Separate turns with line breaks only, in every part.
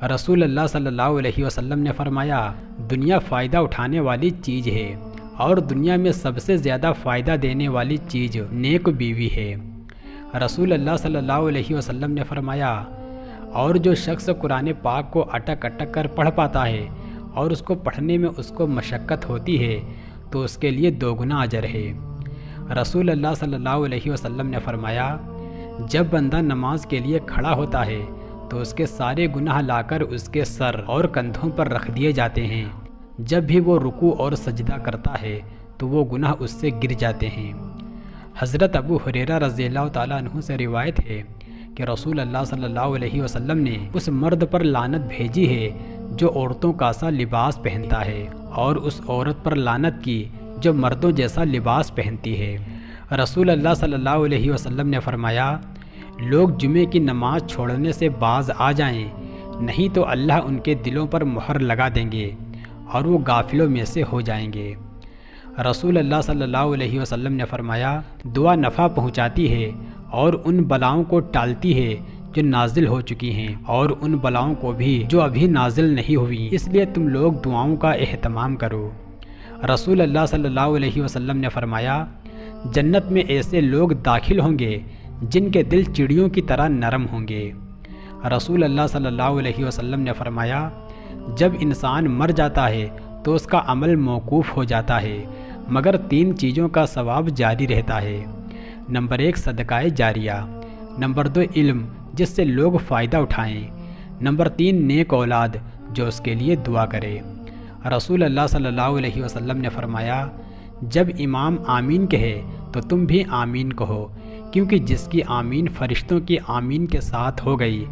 رسول اللہ صلی اللہ علیہ وسلم نے فرمایا، دنیا فائدہ اٹھانے والی چیز ہے اور دنیا میں سب سے زیادہ فائدہ دینے والی چیز نیک بیوی ہے۔ رسول اللہ صلی اللہ علیہ وسلم نے فرمایا، اور جو شخص قرآن پاک کو اٹک اٹک کر پڑھ پاتا ہے اور اس کو پڑھنے میں اس کو مشقت ہوتی ہے تو اس کے لیے 2 گنا اجر ہے۔ رسول اللہ صلی اللہ علیہ وسلم نے فرمایا، جب بندہ نماز کے لیے کھڑا ہوتا ہے تو اس کے سارے گناہ لا کر اس کے سر اور کندھوں پر رکھ دیے جاتے ہیں۔ جب بھی وہ رکوع اور سجدہ کرتا ہے تو وہ گناہ اس سے گر جاتے ہیں۔ حضرت ابو ہریرہ رضی اللہ تعالیٰ عنہ سے روایت ہے کہ رسول اللہ صلی اللہ علیہ وسلم نے اس مرد پر لعنت بھیجی ہے جو عورتوں کا سا لباس پہنتا ہے، اور اس عورت پر لعنت کی جو مردوں جیسا لباس پہنتی ہے۔ رسول اللہ صلی اللہ علیہ وسلم نے فرمایا، لوگ جمعے کی نماز چھوڑنے سے باز آ جائیں، نہیں تو اللہ ان کے دلوں پر مہر لگا دیں گے اور وہ غافلوں میں سے ہو جائیں گے۔ رسول اللہ صلی اللہ علیہ وسلم نے فرمایا، دعا نفع پہنچاتی ہے اور ان بلاؤں کو ٹالتی ہے جو نازل ہو چکی ہیں، اور ان بلاؤں کو بھی جو ابھی نازل نہیں ہوئی، اس لیے تم لوگ دعاؤں کا اہتمام کرو۔ رسول اللہ صلی اللہ علیہ وسلم نے فرمایا، جنت میں ایسے لوگ داخل ہوں گے جن کے دل چڑیوں کی طرح نرم ہوں گے۔ رسول اللہ صلی اللہ علیہ وسلم نے فرمایا، جب انسان مر جاتا ہے تو اس کا عمل موقوف ہو جاتا ہے، مگر 3 چیزوں کا ثواب جاری رہتا ہے۔ نمبر 1 صدقہ جاریہ، نمبر 2 علم جس سے لوگ فائدہ اٹھائیں، نمبر 3 نیک اولاد جو اس کے لیے دعا کرے۔ رسول اللہ صلی اللہ علیہ وسلم نے فرمایا، جب امام آمین کہے تو تم بھی آمین کہو، کیونکہ جس کی آمین فرشتوں کی آمین کے ساتھ ہو گئی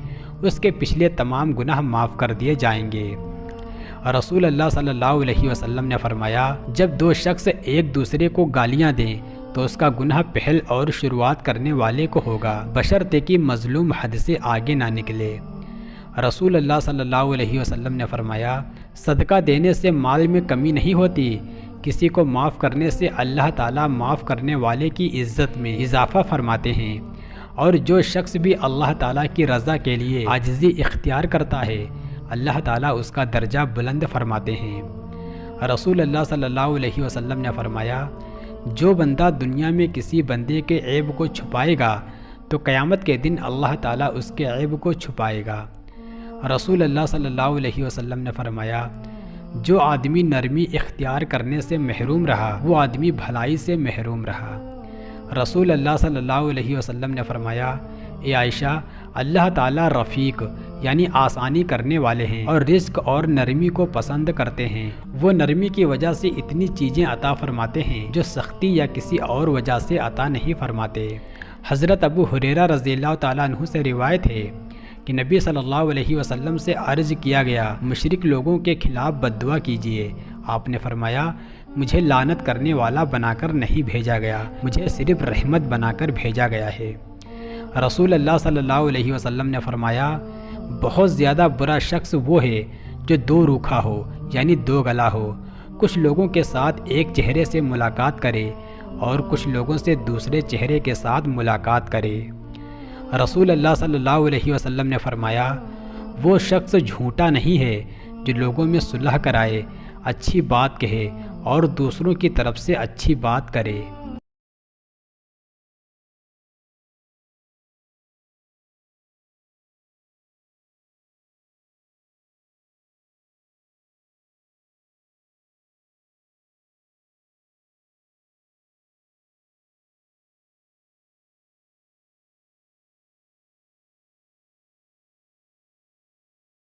اس کے پچھلے تمام گناہ معاف کر دیے جائیں گے۔ رسول اللہ صلی اللہ علیہ وسلم نے فرمایا، جب 2 شخص ایک دوسرے کو گالیاں دیں تو اس کا گناہ پہل اور شروعات کرنے والے کو ہوگا، بشرطے کہ مظلوم حد سے آگے نہ نکلے۔ رسول اللہ صلی اللہ علیہ وسلم نے فرمایا، صدقہ دینے سے مال میں کمی نہیں ہوتی، کسی کو معاف کرنے سے اللہ تعالیٰ معاف کرنے والے کی عزت میں اضافہ فرماتے ہیں، اور جو شخص بھی اللہ تعالیٰ کی رضا کے لیے عاجزی اختیار کرتا ہے اللہ تعالیٰ اس کا درجہ بلند فرماتے ہیں۔ رسول اللہ صلی اللہ علیہ وسلم نے فرمایا، جو بندہ دنیا میں کسی بندے کے عیب کو چھپائے گا تو قیامت کے دن اللہ تعالیٰ اس کے عیب کو چھپائے گا۔ رسول اللہ صلی اللہ علیہ وسلم نے فرمایا، جو آدمی نرمی اختیار کرنے سے محروم رہا وہ آدمی بھلائی سے محروم رہا۔ رسول اللہ صلی اللہ علیہ وسلم نے فرمایا، اے عائشہ، اللہ تعالیٰ رفیق یعنی آسانی کرنے والے ہیں اور رزق اور نرمی کو پسند کرتے ہیں۔ وہ نرمی کی وجہ سے اتنی چیزیں عطا فرماتے ہیں جو سختی یا کسی اور وجہ سے عطا نہیں فرماتے۔ حضرت ابو ہریرہ رضی اللہ تعالیٰ عنہ سے روایت ہے کہ نبی صلی اللہ علیہ وسلم سے عرض کیا گیا، مشرک لوگوں کے خلاف بد دعا کیجیے۔ آپ نے فرمایا، مجھے لعنت کرنے والا بنا کر نہیں بھیجا گیا، مجھے صرف رحمت بنا کر بھیجا گیا ہے۔ رسول اللہ صلی اللہ علیہ وسلم نے فرمایا، بہت زیادہ برا شخص وہ ہے جو 2 روکھا ہو یعنی 2 گلا ہو، کچھ لوگوں کے ساتھ ایک چہرے سے ملاقات کرے اور کچھ لوگوں سے دوسرے چہرے کے ساتھ ملاقات کرے۔ رسول اللہ صلی اللہ علیہ وسلم نے فرمایا، وہ شخص جھوٹا نہیں ہے جو لوگوں میں صلح کرائے، اچھی بات کہے اور دوسروں کی طرف سے اچھی بات کرے۔